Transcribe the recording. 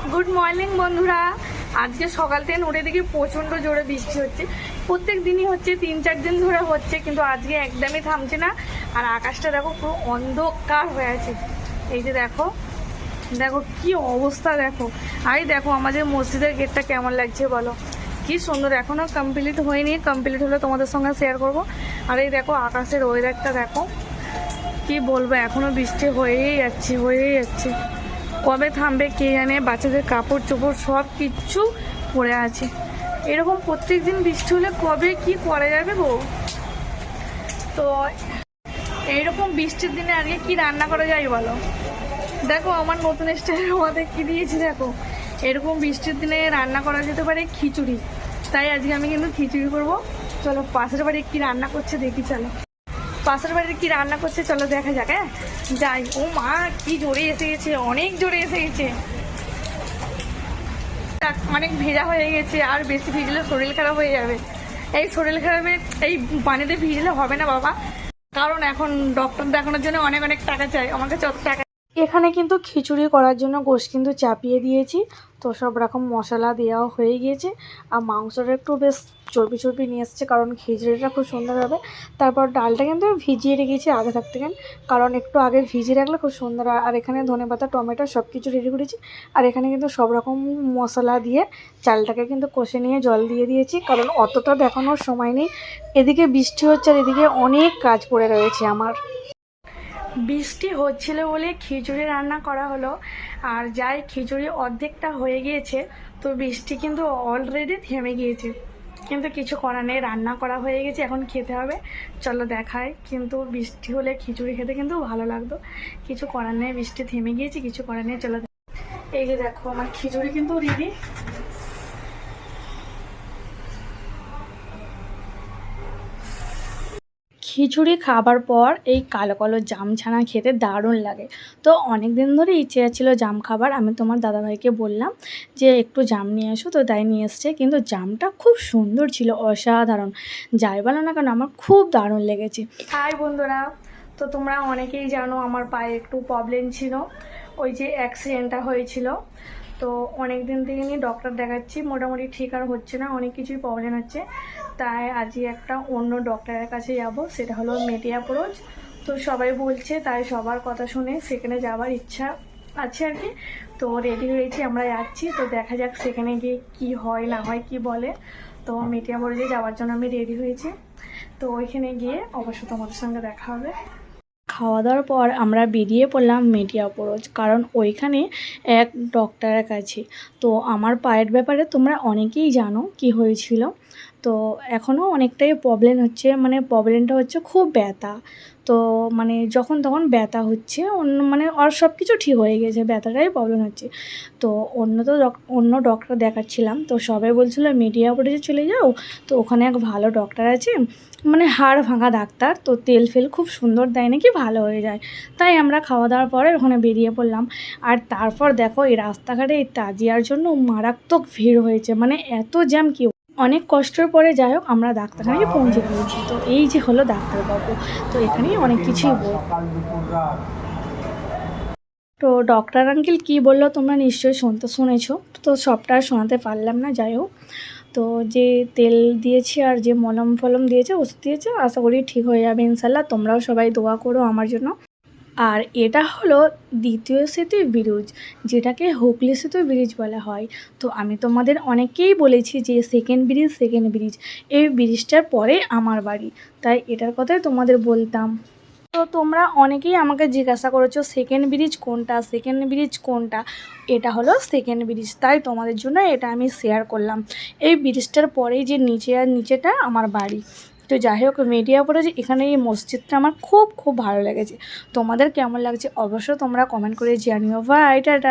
Good morning বন্ধুরা। আজকে সকাল থেকে উঠে দেখি প্রচণ্ড জোরে বৃষ্টি হচ্ছে। প্রত্যেক দিনই হচ্ছে, 3-4 দিন ধরে হচ্ছে, কিন্তু আজকে একদমই থামছে না। আর আকাশটা দেখো পুরো অন্ধকার হয়ে আছে। এই যে দেখো দেখো কি অবস্থা দেখো। আর দেখো আমাদের মসজিদের গেটটা কেমন লাগছে বলো, কি সুন্দর। এখনও কমপ্লিট হয়নি, কমপ্লিট হলে তোমাদের সঙ্গে শেয়ার করব। আর এই দেখো আকাশের ওয়েদারটা দেখো, কি বলবো, এখনও বৃষ্টি হয়েই যাচ্ছে। কবে থামবে কে জানে। বাচ্চাদের কাপড় চোপড় সব কিচ্ছু পড়ে আছে। এরকম প্রত্যেক দিন বৃষ্টি হলে কবে কি করা যাবে গো। তো এইরকম বৃষ্টির দিনে আজকে কি রান্না করা যায় বলো। দেখো আমার নতুন স্টাইলের আমাদের কি দিয়েছি দেখো। এরকম বৃষ্টির দিনে রান্না করা যেতে পারে খিচুড়ি। তাই আজকে আমি কিন্তু খিচুড়ি করবো। চলো পাশের বাড়ি কি রান্না করছে দেখি, চলো পাশের বাড়ির কি রান্না করছে চলো দেখা যাক। হ্যাঁ যাই। ও মা কি জোরে এসে গেছে, অনেক জোরে এসে গেছে। অনেক ভেজা হয়ে গেছে, আর বেশি ভিজলে শরীর খারাপ হয়ে যাবে। এই শরীর খারাপে এই পানিতে ভিজলে হবে না বাবা, কারণ এখন ডক্টর দেখানোর জন্য অনেক অনেক টাকা চাই। আমার কাছে অত টাকা। এখানে কিন্তু খিচুড়ি করার জন্য গোশ কিন্তু চাপিয়ে দিয়েছি। তো সব রকম মশলা দেওয়া হয়ে গিয়েছে। আর মাংসটা একটু বেশ চর্বি চর্বি নিয়ে এসছে, কারণ খিচুড়িটা খুব সুন্দর হবে। তারপর ডালটা কিন্তু ভিজিয়ে রেখেছি আগে থাকতে, কারণ একটু আগে ভিজিয়ে রাখলে খুব সুন্দর। আর এখানে ধনেপাতা টমেটো সব কিছু রেডি করেছি। আর এখানে কিন্তু সব রকম মশলা দিয়ে চালটাকে কিন্তু কষে নিয়ে জল দিয়ে দিয়েছি, কারণ অতটা দেখানোর সময় নেই। এদিকে বৃষ্টি হচ্ছে আর এদিকে অনেক কাজ পড়ে রয়েছে আমার। বৃষ্টি হচ্ছিল বলে খিচুড়ি রান্না করা হলো। আর যাই খিচুড়ি অর্ধেকটা হয়ে গিয়েছে, তো বৃষ্টি কিন্তু অলরেডি থেমে গিয়েছে। কিন্তু কিছু করার নেই, রান্না করা হয়ে গেছে, এখন খেতে হবে। চলো দেখায়। কিন্তু বৃষ্টি হলে খিচুড়ি খেতে কিন্তু ভালো লাগতো। কিছু করার নেই, বৃষ্টি থেমে গিয়েছে, কিছু করার নেই। চলো এই যে দেখো আমার খিচুড়ি কিন্তু রেডি। খিচুড়ি খাবার পর এই কালো কালো জাম ছানা খেতে দারুণ লাগে। তো অনেক দিন ধরে ইচ্ছে ছিল জাম খাবার। আমি তোমার দাদাভাইকে বললাম যে একটু জাম নিয়ে এসো, তো তাই নিয়ে এসছে। কিন্তু জামটা খুব সুন্দর ছিল, অসাধারণ। যাই বলো না কেন আমার খুব দারুণ লেগেছে। হাই বন্ধুরা, তো তোমরা অনেকেই জানো আমার পায়ে একটু প্রবলেম ছিল, ওই যে অ্যাক্সিডেন্টটা হয়েছিল। তো অনেক দিন থেকে নিয়ে ডক্টর দেখাচ্ছি, মোটামুটি ঠিক আর হচ্ছে না, অনেক কিছুই প্রবলেম হচ্ছে। তাই আজকে একটা অন্য ডক্টরের কাছে যাব, সেটা হলো মেটিয়াপুরজ। তো সবাই বলছে, তাই সবার কথা শুনে সেখানে যাওয়ার ইচ্ছা আছে আর কি। তো রেডি হয়েছি, আমরা যাচ্ছি। তো দেখা যাক সেখানে গিয়ে কি হয় না হয়, কি বলে। তো মেটিয়াপুরজে যাওয়ার জন্য আমি রেডি হয়েছি। তো ওইখানে গিয়ে অবশ্য তোমাদের সঙ্গে দেখা হবে। খাওয়া দাওয়ার পর আমরা বেরিয়ে পড়লাম মেটিয়াপুরজ, কারণ ওইখানে এক ডক্টরের কাছে। তো আমার পায়ের ব্যাপারে তোমরা অনেকেই জানো কি হয়েছিল। তো এখনও অনেকটাই প্রবলেম হচ্ছে, মানে প্রবলেমটা হচ্ছে খুব ব্যথা। তো মানে যখন তখন ব্যথা হচ্ছে, অন্য মানে আর সব কিছু ঠিক হয়ে গেছে, ব্যথাটাই প্রবলেম হচ্ছে। তো অন্য ডক্টর দেখাচ্ছিলাম। তো সবাই বলছিল মেটিয়াপুরজে চলে যাও, তো ওখানে এক ভালো ডক্টর আছে, মানে হাড় ভাঙা ডাক্তার। তো তেল ফেল খুব সুন্দর দেয় নাকি, ভালো হয়ে যায়। তাই আমরা খাওয়া দাওয়ার পরে ওখানে বেরিয়ে পড়লাম। আর তারপর দেখো এই রাস্তাঘাটে এই তাজিয়ার জন্য মারাত্মক ভিড় হয়েছে, মানে এত জ্যাম কি। অনেক কষ্টের পরে যাই হোক আমরা ডাক্তারখানায় পৌঁছে গিয়েছি। তো এই যে হলো ডাক্তারবাবু। তো এখানেই অনেক কিছুই তো ডক্টর আঙ্কেল কি বললো তোমরা নিশ্চয়ই শুনেছো। তো সবটা আর শোনাতে পারলাম না, যাই হোক। তো যে তেল দিয়েছে আর যে মলম ফলম দিয়েছে, ওষুধ দিয়েছে, আশা করি ঠিক হয়ে যাবে ইনশাল্লাহ। তোমরাও সবাই দোয়া করো আমার জন্য। আর এটা হলো দ্বিতীয় সেতু ব্রিজ, যেটাকে হুগলি সেতু ব্রিজ বলা হয়। তো আমি তোমাদের অনেকেই বলেছি যে সেকেন্ড ব্রিজ, এই ব্রিজটার পরে আমার বাড়ি, তাই এটার কথাই তোমাদের বলতাম। তো তোমরা অনেকেই আমাকে জিজ্ঞাসা করেছো সেকেন্ড ব্রিজ কোনটা। এটা হলো সেকেন্ড ব্রিজ, তাই তোমাদের জন্য এটা আমি শেয়ার করলাম। এই ব্রিজটার পরেই যে নিচেটা আমার বাড়ি। তো যাই হোক মেটিয়াপুরজ এখানে এই মসজিদটা আমার খুব খুব ভালো লেগেছে। তোমাদের কেমন লাগছে অবশ্যই তোমরা কমেন্ট করে জানিও। Bye tata.